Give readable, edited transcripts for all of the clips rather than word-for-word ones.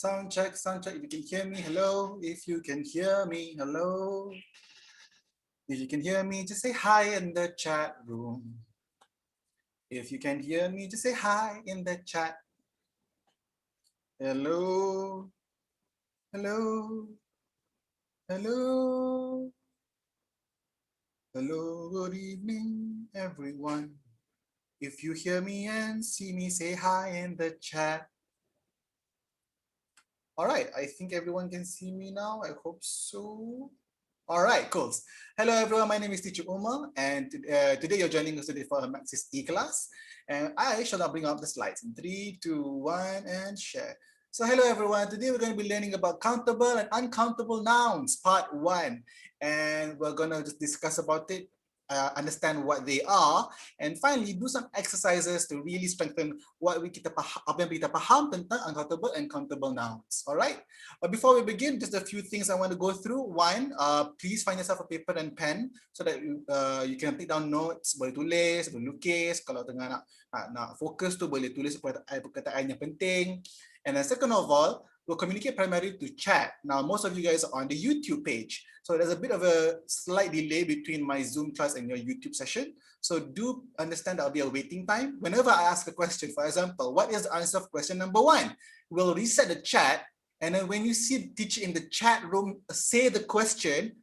Sound check, sound check. If you can hear me, hello. If you can hear me, hello. If you can hear me, just say hi in the chat room. If you can hear me, just say hi in the chat. Hello. Hello. Hello. Hello, good evening, everyone. If you hear me and see me, say hi in the chat. All right, I think everyone can see me now. I hope so. All right, cool. Hello, everyone. My name is Teacher Uma, and today you're joining us today for Maxis eKelas. And I shall now bring up the slides in 3, 2, 1, and share. So hello, everyone. Today we're going to be learning about countable and uncountable nouns, part 1. And we're going to just discuss about it, understand what they are, and finally do some exercises to really strengthen what apa yang kita faham tentang uncountable and countable nouns. All right. But before we begin, just a few things I want to go through. One, please find yourself a paper and pen so that you can take down notes. Boleh tulis, boleh lukis. Kalau tengah nak fokus tu boleh tulis perkataan yang penting. And then second of all, we'll communicate primarily to chat. Now, most of you guys are on the YouTube page. So there's a bit of a slight delay between my Zoom class and your YouTube session. So do understand there'll be a waiting time. Whenever I ask a question, for example, what is the answer of question number 1? We'll reset the chat. And then when you see the teacher in the chat room say the question,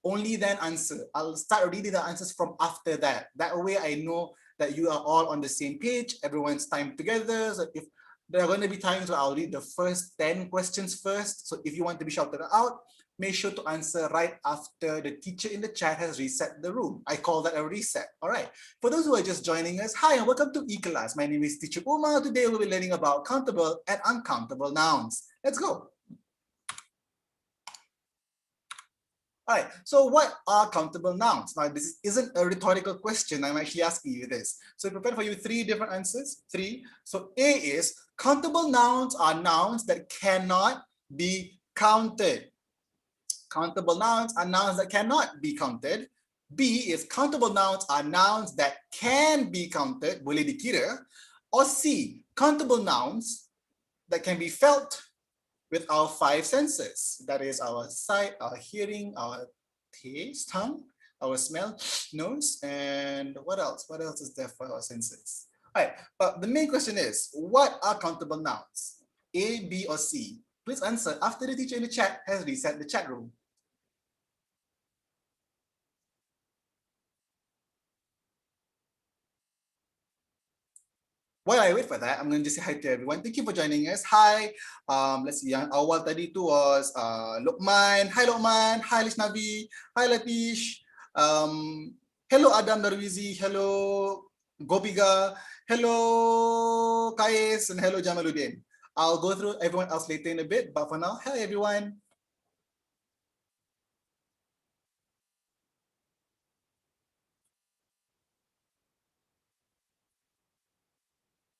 only then answer. I'll start reading the answers from after that. That way I know that you are all on the same page, everyone's timed together. So if there are going to be times where I'll read the first 10 questions first. So if you want to be shouted out, make sure to answer right after the teacher in the chat has reset the room. I call that a reset. All right. For those who are just joining us, hi and welcome to eKelas. My name is Teacher Uma. Today we'll be learning about countable and uncountable nouns. Let's go. All right, so what are countable nouns? Now, this isn't a rhetorical question. I'm actually asking you this. So I prepared for you 3 different answers. 3. So A is countable nouns are nouns that cannot be counted. Countable nouns are nouns that cannot be counted. B is countable nouns are nouns that can be counted, boleh dikira. Or C, countable nouns that can be felt with our 5 senses. That is our sight, our hearing, our taste, tongue, our smell, nose, and what else? What else is there for our senses? All right, but the main question is, what are countable nouns? A, B, or C? Please answer after the teacher in the chat has reset the chat room. While I wait for that, I'm going to just say hi to everyone. Thank you for joining us. Hi. Let's see. Yang awal tadi tu was Lokman. Hi Lokman. Hi Lishnavi. Hi Latish. Hello Adam Darwizi. Hello Gopiga. Hello Kais. And hello Jamaluddin. I'll go through everyone else later in a bit. But for now, hi everyone.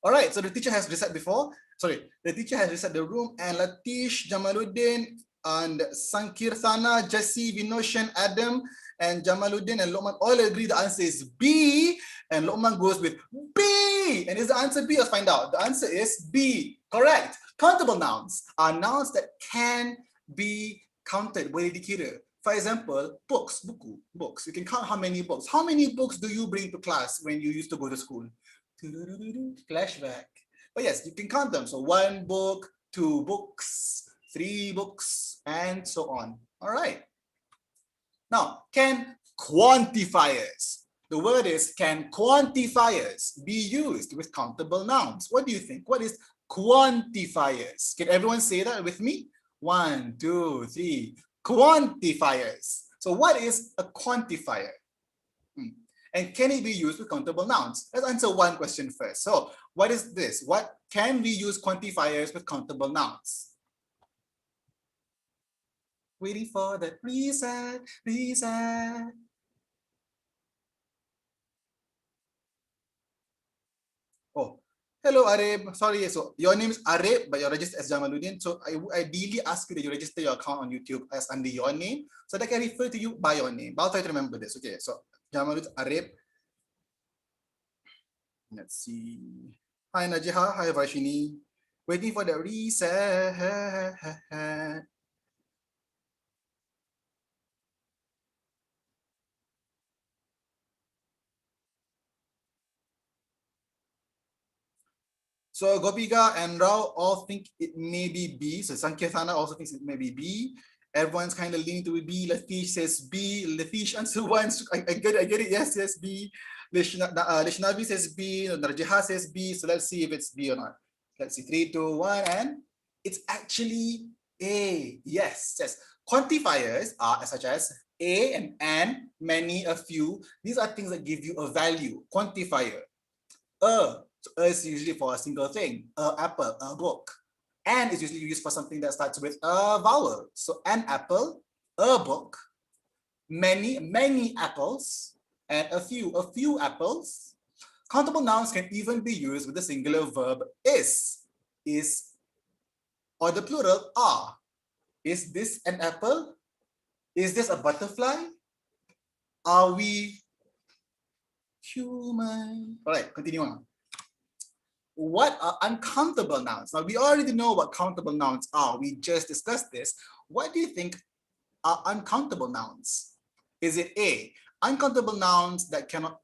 All right, so the teacher has reset before. Sorry, the teacher has reset the room, and Latish, Jamaluddin, and Sankirthana, Jesse, Vinoshan, Adam, and Jamaluddin and Lokman all agree the answer is B, and Lokman goes with B. And is the answer B? Let's find out. The answer is B. Correct. Countable nouns are nouns that can be counted. Boleh dikira. For example, books, buku, books. You can count how many books. How many books do you bring to class when you used to go to school? Flashback. But yes, you can count them. So 1 book, 2 books, 3 books, and so on. All right. Now, can quantifiers, the word is, can quantifiers be used with countable nouns? What do you think? What is quantifiers? Can everyone say that with me? 1, 2, 3. Quantifiers. So what is a quantifier? And can it be used with countable nouns? Let's answer one question first. So what is this? What can we use quantifiers with countable nouns? Waiting for the reset. Oh, hello Arif. Sorry, so your name is Arif, but you're registered as Jamaluddin. So I ideally ask you that you register your account on YouTube as under your name, so that I can refer to you by your name. But I'll try to remember this. Okay, so Jamaluddin Arif. Let's see. Hi Najiha. Hi Varshini. Waiting for the reset. So Gopika and Rao all think it may be B. So Sankirtana also thinks it may be B. Everyone's kind of leaning to B. Latish says B. Latish answer once. I get it. Yes, yes, B. Lishnavi says B. Narjiha says B. So let's see if it's B or not. Let's see. 3, 2, 1, and it's actually A. Yes, yes. Quantifiers are such as a and, many, a few. These are things that give you a value. Quantifier. So is usually for a single thing. Apple, a book. And is usually used for something that starts with a vowel. So an apple, a book, many apples, and a few apples. Countable nouns can even be used with the singular verb is, or the plural are. Is this an apple? Is this a butterfly? Are we human? All right, continue on. What are uncountable nouns? Now, we already know what countable nouns are. We just discussed this. What do you think are uncountable nouns? Is it A, uncountable nouns that cannot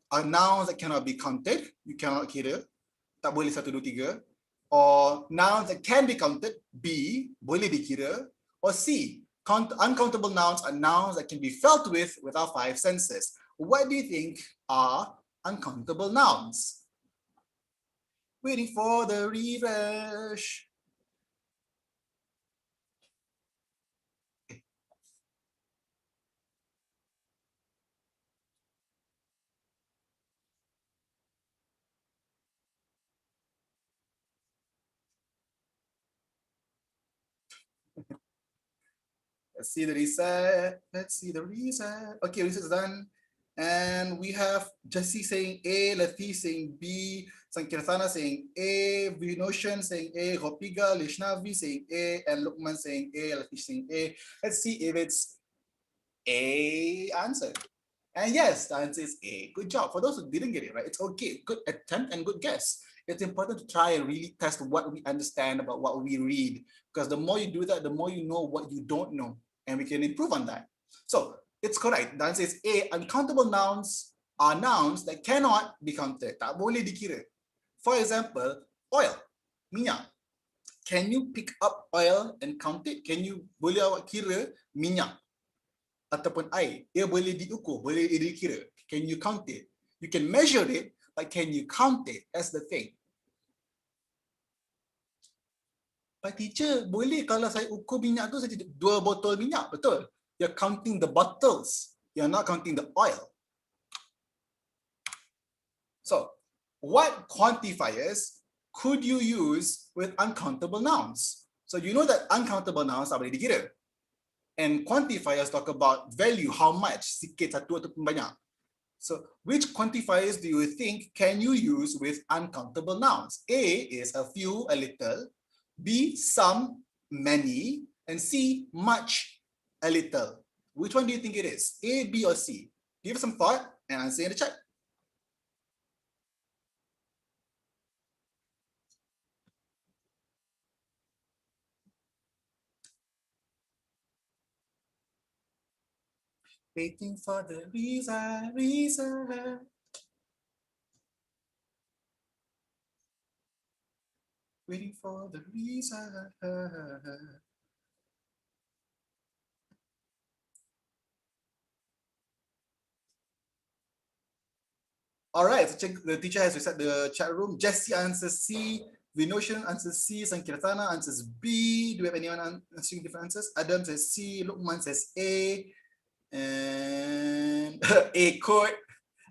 be counted? You cannot kira, tak boleh 1, 2, 3. Or nouns that can be counted? B, boleh dikira. Or C, uncountable nouns are nouns that can be felt with our 5 senses. What do you think are uncountable nouns? Waiting for the refresh. Let's see the reset. Let's see the reset. Okay, reset is done. And we have Jessie saying A, Latif saying B, Sankirtana saying A, Vinoshan saying A, Hopiga, Lishnavi saying A, and Lukman saying A, Latif saying A. Let's see if it's A answer. And yes, the answer is A. Good job. For those who didn't get it right, it's okay. Good attempt and good guess. It's important to try and really test what we understand about what we read. Because the more you do that, the more you know what you don't know. And we can improve on that. So it's correct. The answer is A. Uncountable nouns are nouns that cannot be counted. Tak boleh dikira. For example, oil, minyak. Can you pick up oil and count it? Can you boleh awak kira minyak ataupun air? Ia boleh diukur, boleh dikira. Can you count it? You can measure it, but can you count it? That's the thing. But teacher, boleh kalau saya ukur minyak tu saya 2 botol minyak, betul? You're counting the bottles. You're not counting the oil. So, what quantifiers could you use with uncountable nouns? So you know that uncountable nouns tak boleh dikira. And quantifiers talk about value, how much, sikit, satu ataupun banyak. So which quantifiers do you think can you use with uncountable nouns? A is a few, a little. B, some, many. And C, much, a little. Which one do you think it is? A, B, or C? Give some thought and answer in the chat. Waiting for the reason. Waiting for the reason. All right, so the teacher has reset the chat room. Jessie answers C. Vinoshan answers C. Sankirtana answers B. Do we have anyone answering different answers? Adam says C. Lukman says A. And A code.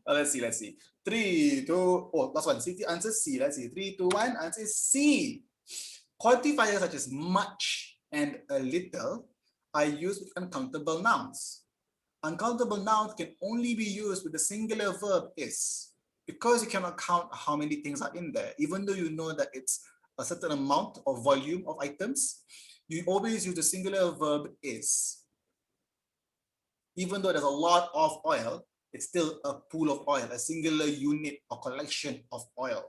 Oh, let's see. 3, 2, oh, last one. City answers C. Let's see. 3, 2, 1. Answer is C. Quantifiers such as much and a little are used with uncountable nouns. Uncountable nouns can only be used with the singular verb is, because you cannot count how many things are in there. Even though you know that it's a certain amount or volume of items, you always use the singular verb is. Even though there's a lot of oil, it's still a pool of oil, a singular unit or collection of oil.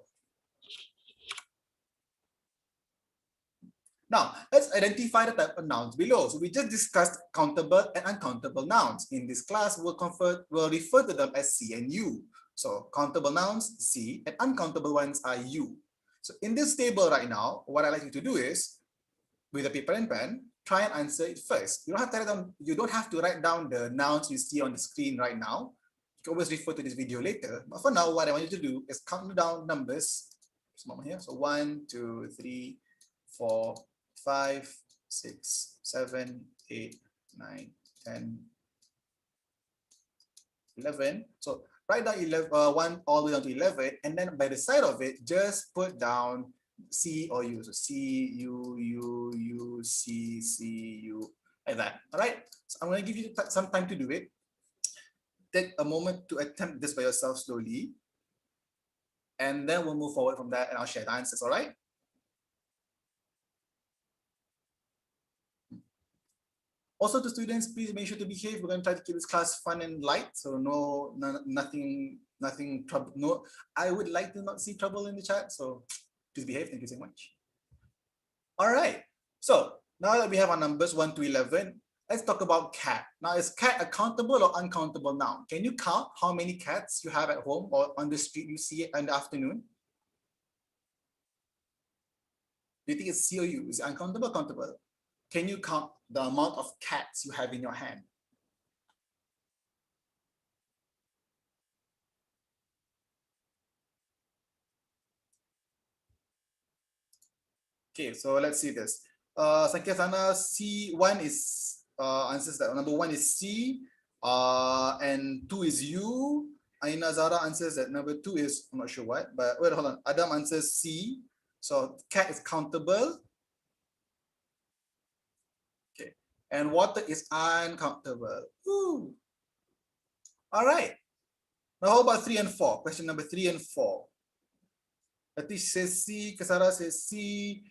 Now, let's identify the type of nouns below. So we just discussed countable and uncountable nouns. In this class, we'll refer to them as C and U. So countable nouns, C, and uncountable ones are U. So in this table right now, what I'd like you to do is, with a paper and pen, try and answer it first. You don't have to write down the nouns you see on the screen right now. You can always refer to this video later. But for now, what I want you to do is count down numbers. Here. So 1, 2, 3, 4, 5, 6, 7, 8, 9, 10, 11. So write down 1 all the way down to 11, and then by the side of it, just put down C or U. So C, U, U, U, C, C, U, like that. All right. So I'm going to give you some time to do it. Take a moment to attempt this by yourself slowly, and then we'll move forward from that, and I'll share the answers. All right. Also, to students, please make sure to behave. We're going to try to keep this class fun and light, so nothing trouble. No, I would like to not see trouble in the chat, so please behave. Thank you so much. All right. So now that we have our numbers 1 to 11, let's talk about cat. Now, is cat a countable or uncountable noun? Can you count how many cats you have at home or on the street you see it in the afternoon? Do you think it's C or U? Is it uncountable or countable? Can you count the amount of cats you have in your hand? Okay, so let's see this. Sankesana C1 is answers that number 1 is C, and 2 is U. Aina Zara answers that number 2 is, I'm not sure what, but wait, hold on. Adam answers C. So cat is countable. Okay, and water is uncountable. Woo. All right. Now how about 3 and 4? Question number 3 and 4. Atish says C, Kasara says C.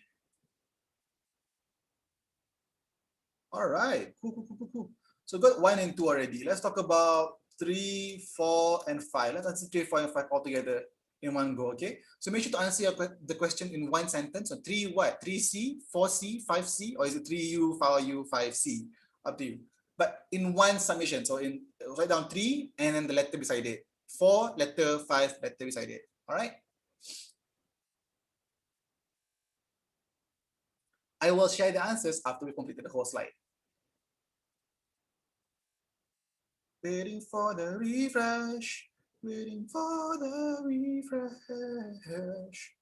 All right, cool. So got 1 and 2 already. Let's talk about 3, 4, and 5. Let's answer 3, 4, and 5 all together in one go, okay? So make sure to answer the question in one sentence. So 3 what? 3C, 4C, 5C, or is it 3U, 4U, 5C? Up to you. But in one summation, so write down 3 and then the letter beside it. 4, letter, 5, letter beside it. All right? I will share the answers after we completed the whole slide. Waiting for the refresh. Waiting for the refresh.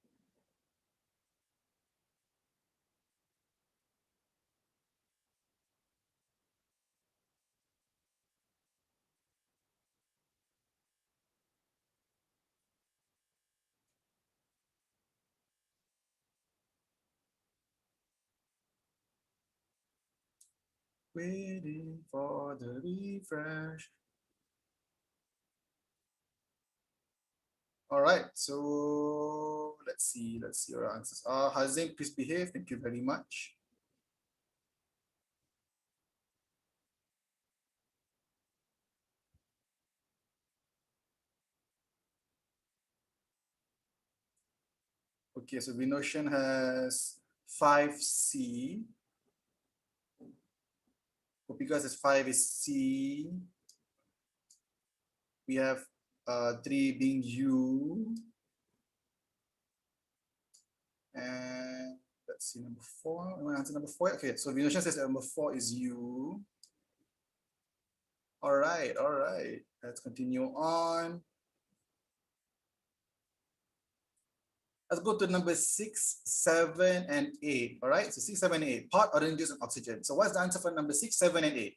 Waiting for the refresh. All right, so let's see your answers. Hazim, please behave. Thank you very much. Okay, so Vinocean has 5C. Because it's 5 is C. We have 3 being U. And let's see number 4. I'm going to answer number 4. Okay, so Vinocean says number 4 is U. All right. Let's continue on. Let's go to number 6, 7, and 8. All right, so 6, 7, and 8. Pot, oranges, and oxygen. So what's the answer for number 6, 7, and 8? I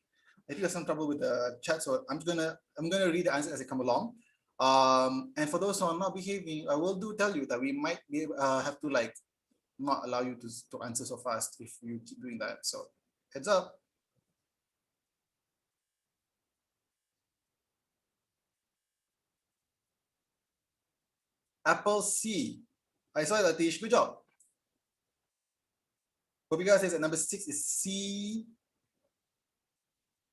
think there's some trouble with the chat, so I'm gonna read the answers as they come along. And for those who are not behaving, I will tell you that we might be have to like not allow you to answer so fast if you keep doing that. So heads up. Apple C. I saw that, Atish. Good job. Bobika says that number 6 is C.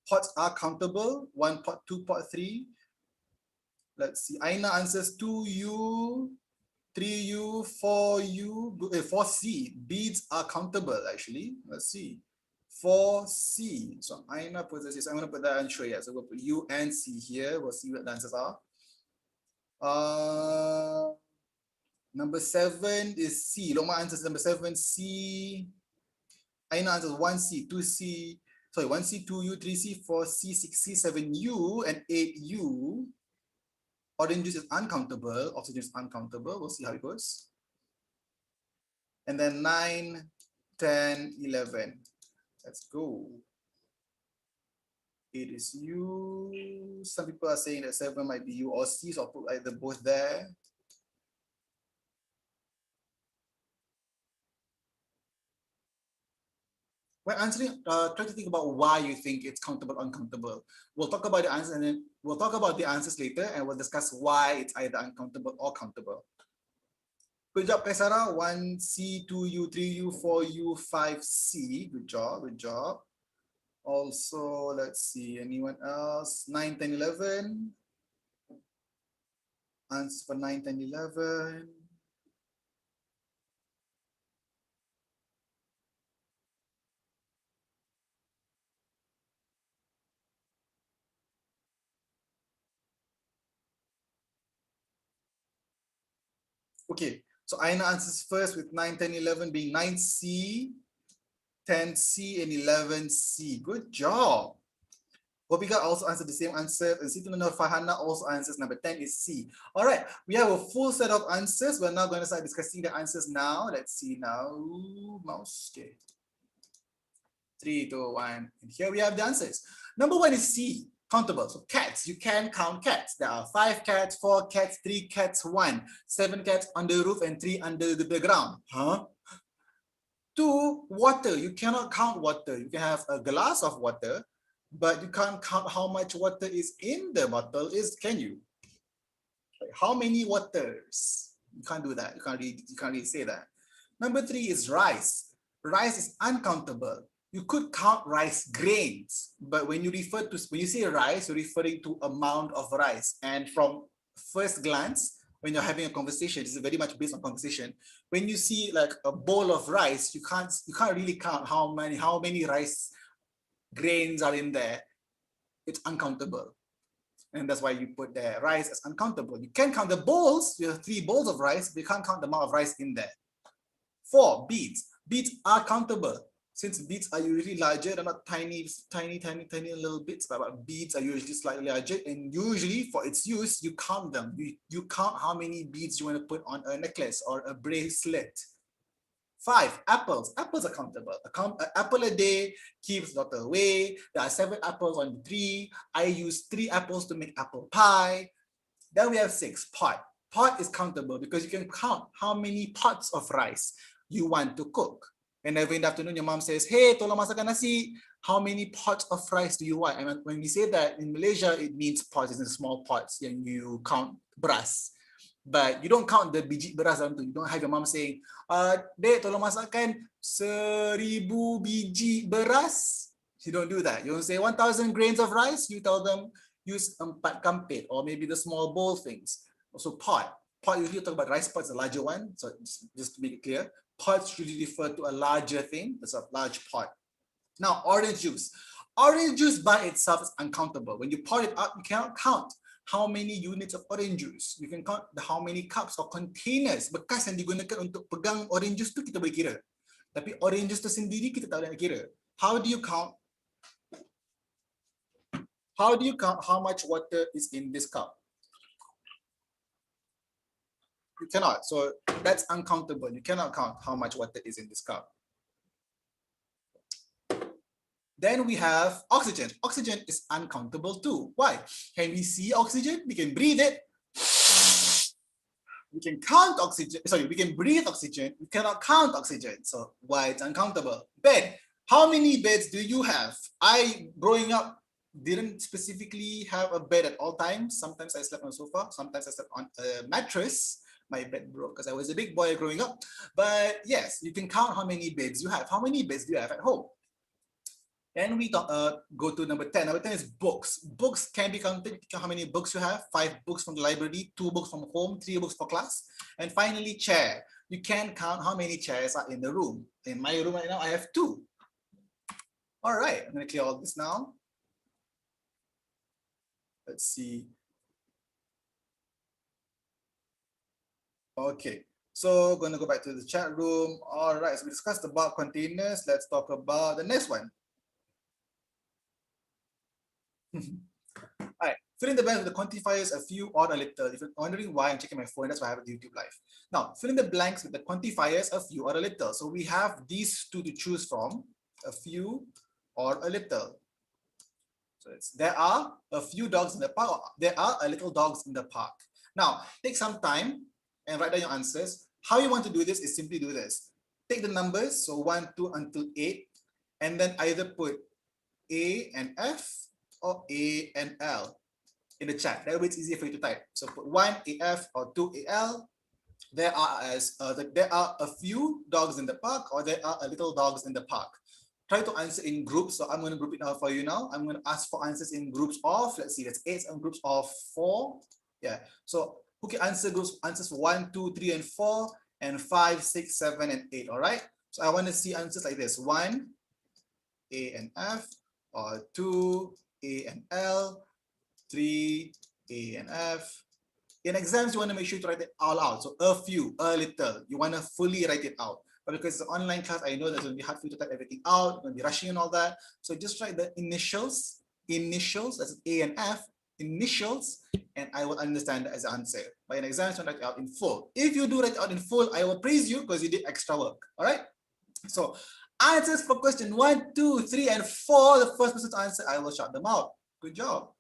Pots are countable. 1 pot, 2 pot, 3. Let's see. Aina answers 2U, 3U, 4U, 4C. Beads are countable actually. Let's see. 4C. So I'm gonna put this. I'm gonna put that unsure yet. So we'll put U and C here. We'll see what the answers are. Number 7 is C. Loma answers number 7, C. Aina answers 1C, 2C. Sorry, 1C, 2U, 3C, 4C, 6C, 7U, and 8U. Orange juice is uncountable. Oxygen is uncountable. We'll see how it goes. And then 9, 10, 11. Let's go. It is U. Some people are saying that 7 might be U or C, so I'll put either both there. When answering, try to think about why you think it's countable, uncountable. We'll talk about the answer and then we'll talk about the answers later and we'll discuss why it's either uncountable or countable. Good job, Kaisara. 1C, 2U, 3U, 4U, 5C. Good job, good job. Also, let's see, anyone else? 9, 10, 11. Answers for 9, 10, 11. Okay, so Aina answers first with 9, 10, 11 being 9C, 10C, and 11C. Good job. Bobika also answered the same answer, and Situna Fahana also answers number 10 is C. All right, we have a full set of answers. We're now going to start discussing the answers now. Let's see now. Mouse. Okay. 3, 2, 1. And here we have the answers. Number 1 is C. Countable. So cats, you can count cats. There are 5 cats, 4 cats, 3 cats, 1. 7 cats on the roof and 3 under the ground. Huh? 2, water. You cannot count water. You can have a glass of water, but you can't count how much water is in the bottle, can you? Like how many waters? You can't do that. You can't really say that. Number 3 is rice. Rice is uncountable. You could count rice grains, but when you say rice, you're referring to amount of rice. And from first glance, when you're having a conversation, this is very much based on conversation. When you see like a bowl of rice, you can't really count how many rice grains are in there. It's uncountable. And that's why you put the rice as uncountable. You can count the bowls. You have 3 bowls of rice, but you can't count the amount of rice in there. 4, beads. Beads are countable. Since beads are usually larger, they're not tiny little bits, but beads are usually slightly larger. And usually for its use, you count them. You count how many beads you want to put on a necklace or a bracelet. 5, apples. Apples are countable. An apple a day keeps daughter away. There are 7 apples on the tree. I use 3 apples to make apple pie. Then we have 6, pot. Pot is countable because you can count how many pots of rice you want to cook. And every in the afternoon, your mom says, hey, tolong masakkan nasi. How many pots of rice do you want? And when we say that in Malaysia, it means pots, it's in small pots, and you count beras. But you don't count the biji beras. You don't have your mom saying, Dek, tolong masakkan 1000 biji beras. You don't do that. You don't say 1000 grains of rice. You tell them use 4 kampit or maybe the small bowl things. Also pot. Pot usually talk about rice pots, the larger one. So just to make it clear, pots usually refer to a larger thing. That's a large pot. Now, orange juice. Orange juice by itself is uncountable. When you pour it out, you cannot count how many units of orange juice. You can count how many cups or containers bekas yang digunakan untuk pegang orange juice tu kita boleh kira. Tapi orange juice tu sendiri kita tak boleh nak kira. How do you count? How do you count how much water is in this cup? You cannot. So that's uncountable. You cannot count how much water is in this cup. Then we have oxygen. Oxygen is uncountable too. Why? Can we see oxygen? We can breathe it. We can count oxygen. Sorry, we can breathe oxygen. We cannot count oxygen. So why it's uncountable? Bed. How many beds do you have? I, growing up, didn't specifically have a bed at all times. Sometimes I slept on a sofa. Sometimes I slept on a mattress. My bed broke because I was a big boy growing up. But yes, you can count how many beds you have. How many beds do you have at home? Then we go to number 10. Number 10 is books. Books can be counted. How many books you have? 5 books from the library, 2 books from home, 3 books for class. And finally, chair. You can count how many chairs are in the room. In my room right now, I have 2. All right, I'm going to clear all this now. Let's see. Okay, so going to go back to the chat room. All right, so we discussed about containers. Let's talk about the next one. All right, fill in the blanks with the quantifiers, a few or a little. If you're wondering why, I'm checking my phone, that's why I have a YouTube live. Now, fill in the blanks with the quantifiers, a few or a little. So we have these 2 to choose from, a few or a little. So there are a few dogs in the park. There are a little dogs in the park. Now, take some time and write down your answers. How you want to do this is simply do this. Take the numbers, so 1, 2 until 8, and then either put A and F or A and L in the chat. That way it's easier for you to type. So put 1 AF or 2 AL. There are a few dogs in the park, or there are a little dogs in the park. Try to answer in groups. So I'm going to group it out for you now. I'm going to ask for answers in groups of, let's see, that's 8 and groups of 4. Yeah. So who can answer answers for 1, 2, 3, and 4, and 5, 6, 7, and 8. All right. So I want to see answers like this: 1 A and F, or 2 A and L, 3 A and F. In exams, you want to make sure to write it all out. So a few, a little. You want to fully write it out. But because it's an online class, I know that's going to be hard for you to type everything out. You're going to be rushing and all that. So just write the initials, that's A and F, initials, and I will understand that as an answer. But in exams, you want to write it out in full. If you do write it out in full, I will praise you because you did extra work. All right? So answers for question 1, 2, 3, and 4. The first person to answer, I will shout them out. Good job.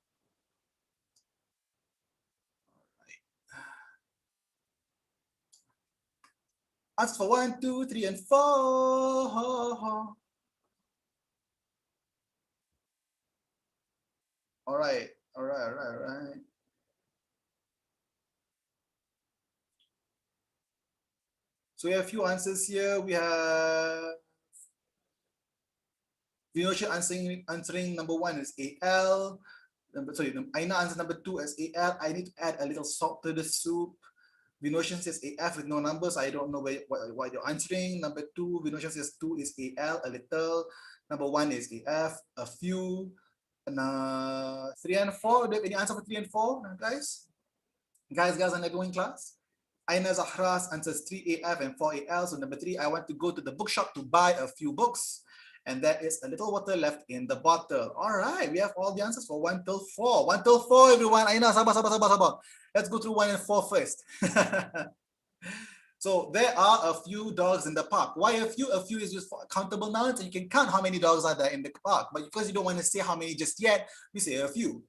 Answers for 1, 2, 3, and 4. All right. So we have a few answers here. We have Vinosha answering number 1 is AL. Aina answers number 2 as AL. I need to add a little salt to the soup. Vinosha says AF with no numbers. I don't know what you're answering. Number 2, Vinosha says 2 is AL, a little. Number 1 is AF, a few. And 3 and 4, do you have any answer for 3 and 4, guys? Guys and everyone in class? Aina Zahras answers 3 AF and 4 AL. So number 3, I want to go to the bookshop to buy a few books. And there is a little water left in the bottle. All right, we have all the answers for 1 till 4. 1 till 4, everyone. Aina, sabar. Let's go through 1 and 4 first. So there are a few dogs in the park. Why a few? A few is just for countable nouns, and you can count how many dogs are there in the park. But because you don't want to say how many just yet, we say a few.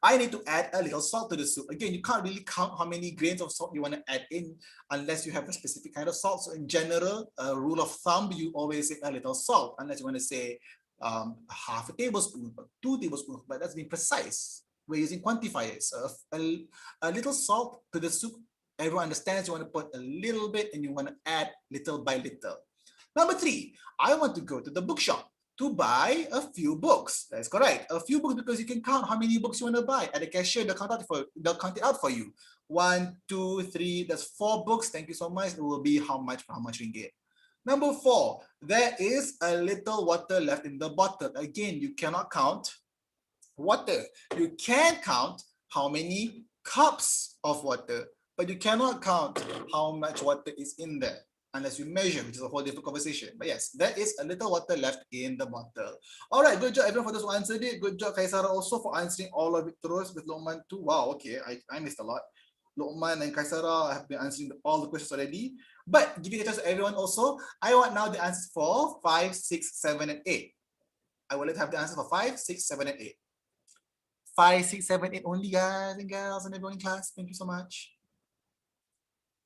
I need to add a little salt to the soup. Again, you can't really count how many grains of salt you want to add in unless you have a specific kind of salt. So in general, a rule of thumb, you always say a little salt, unless you want to say half a tablespoon, or 2 tablespoons, but that's being precise. We're using quantifiers. A little salt to the soup. Everyone understands you want to put a little bit and you want to add little by little. Number 3, I want to go to the bookshop to buy a few books. That's correct. A few books because you can count how many books you want to buy. At the cashier, they'll count it out for you. 1, 2, 3, that's 4 books. Thank you so much. It will be how much ringgit. Number 4, there is a little water left in the bottle. Again, you cannot count water. You can count how many cups of water, but you cannot count how much water is in there unless you measure, which is a whole different conversation. But yes, there is a little water left in the bottle. All right, good job everyone for those who answered it. Good job Kaisara also for answering all of it through with Luqman too. Wow, okay, I missed a lot. Luqman and Kaisara have been answering all the questions already. But giving a chance to everyone also, I want now the answers for 5, 6, 7, and 8. I will let have the answer for 5, 6, 7, and 8. 5, 6, 7, 8 only, guys and girls and everyone in class. Thank you so much.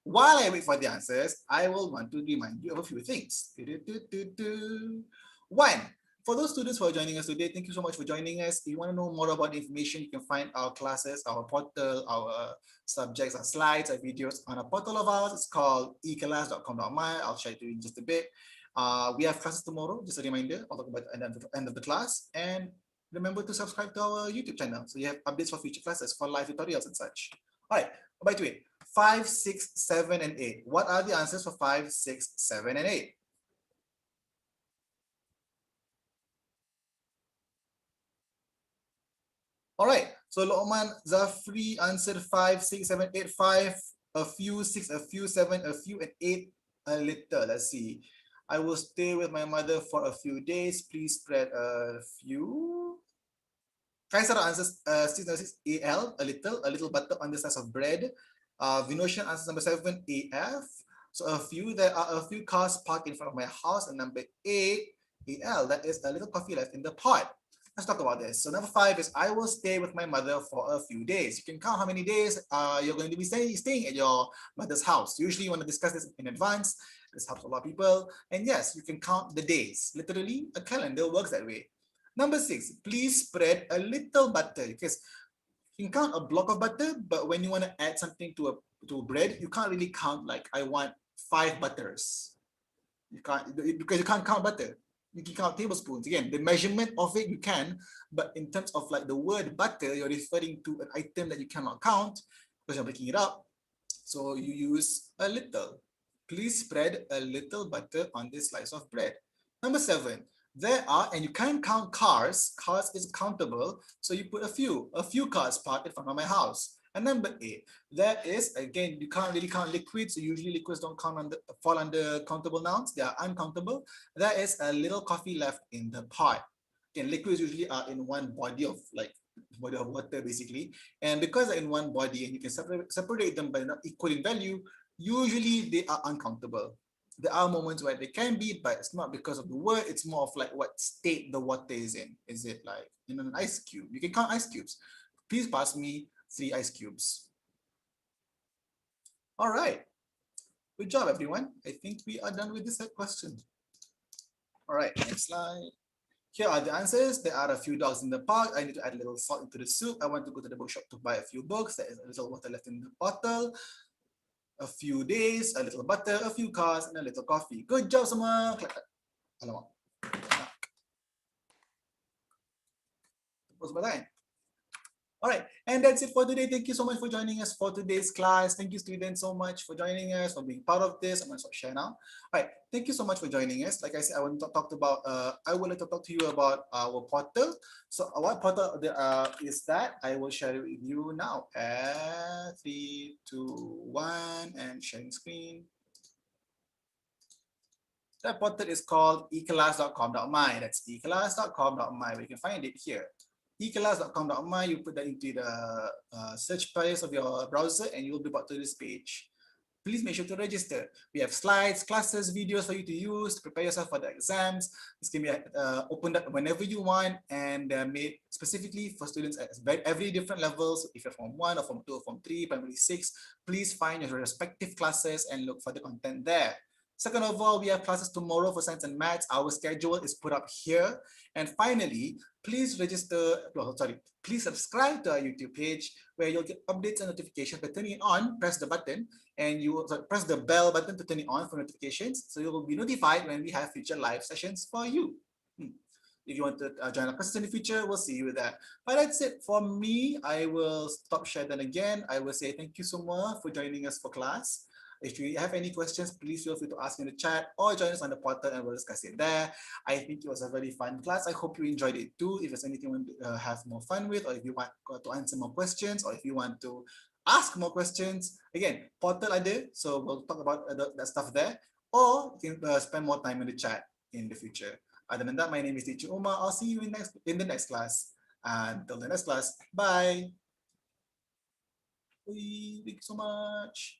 While I wait for the answers, I will want to remind you of a few things. 1, for those students who are joining us today, thank you so much for joining us. If you want to know more about the information, you can find our classes, our portal, our subjects, our slides, our videos on a portal of ours. It's called eKelas.com.my. I'll share it to you in just a bit. We have classes tomorrow, just a reminder. I'll talk about at the end of the class. And remember to subscribe to our YouTube channel so you have updates for future classes, for live tutorials and such. All right, by the way, 5, 6, 7, and 8. What are the answers for 5, 6, 7, and 8? All right, so Lokman Zafri answered 5, 6, 7, 8, 5, a few, 6, a few, 7, a few, and 8, a little. Let's see. I will stay with my mother for a few days. Please spread a few. Kaisar answers 6, number 6, AL, a little butter on the size of bread. Vinoshan answers number 7, AF. So there are a few cars parked in front of my house. And number 8, AL, that is a little coffee left in the pot. Let's talk about this. So number 5 is I will stay with my mother for a few days. You can count how many days you're going to be staying at your mother's house. Usually you want to discuss this in advance. This helps a lot of people. And yes, you can count the days. Literally, a calendar works that way. Number 6, please spread a little butter, because you can count a block of butter, but when you want to add something to bread, you can't really count like I want 5 butters. You can't, because you can't count butter. You can count tablespoons. Again, the measurement of it you can, but in terms of like the word butter, you're referring to an item that you cannot count because you're breaking it up. So you use a little. Please spread a little butter on this slice of bread. Number 7, there are, and you can't count cars. Cars is countable, so you put a few cars parked in front of my house. And number 8, there is, again, you can't really count liquids. So usually liquids don't fall under countable nouns. They are uncountable. There is a little coffee left in the pot. Again, liquids usually are in one body of water, basically. And because they're in one body and you can separate them by not equal in value, usually they are uncountable. There are moments where they can be, but it's not because of the word. It's more of like what state the water is in. Is it like in an ice cube? You can count ice cubes. Please pass me 3 ice cubes. All right. Good job, everyone. I think we are done with this question. All right, next slide. Here are the answers. There are a few dogs in the park. I need to add a little salt into the soup. I want to go to the bookshop to buy a few books. There is a little water left in the bottle. A few days, a little butter, a few cars, and a little coffee. Good job semua. Clap, clap. Alamak. Tepuk sebelah tangan. All right, and that's it for today. Thank you so much for joining us for today's class. Thank you, students, so much for joining us, for being part of this. I'm going to share now. All right, thank you so much for joining us. Like I said, I want to talk about. I would like to talk to you about our portal. So, what portal is that? I will share it with you now. 3, 2, 1, and sharing screen. That portal is called eKelas.com.my. That's eKelas.com.my. We can find it here. eKelas.com.my, you put that into the search place of your browser and you will be brought to this page. Please make sure to register. We have slides, classes, videos for you to use to prepare yourself for the exams. This can be opened up whenever you want and made specifically for students at every different levels. If you're Form 1 or Form 2 or Form 3, Primary 6, please find your respective classes and look for the content there. Second of all, we have classes tomorrow for science and maths. Our schedule is put up here. And finally, please please subscribe to our YouTube page where you'll get updates and notifications by turning it on. Press the button and you will press the bell button to turn it on for notifications. So you will be notified when we have future live sessions for you. If you want to join our classes in the future, we'll see you with that. But that's it for me. I will stop share then again. I will say thank you so much for joining us for class. If you have any questions, please feel free to ask in the chat or join us on the portal and we'll discuss it there. I think it was a very fun class. I hope you enjoyed it too. If there's anything you want to have more fun with, or if you want to answer more questions, or if you want to ask more questions, again, portal ada, so we'll talk about that stuff there, or you can spend more time in the chat in the future. Other than that, my name is Teacher Uma. I'll see you in the next class. Until the next class, bye. Thank you so much.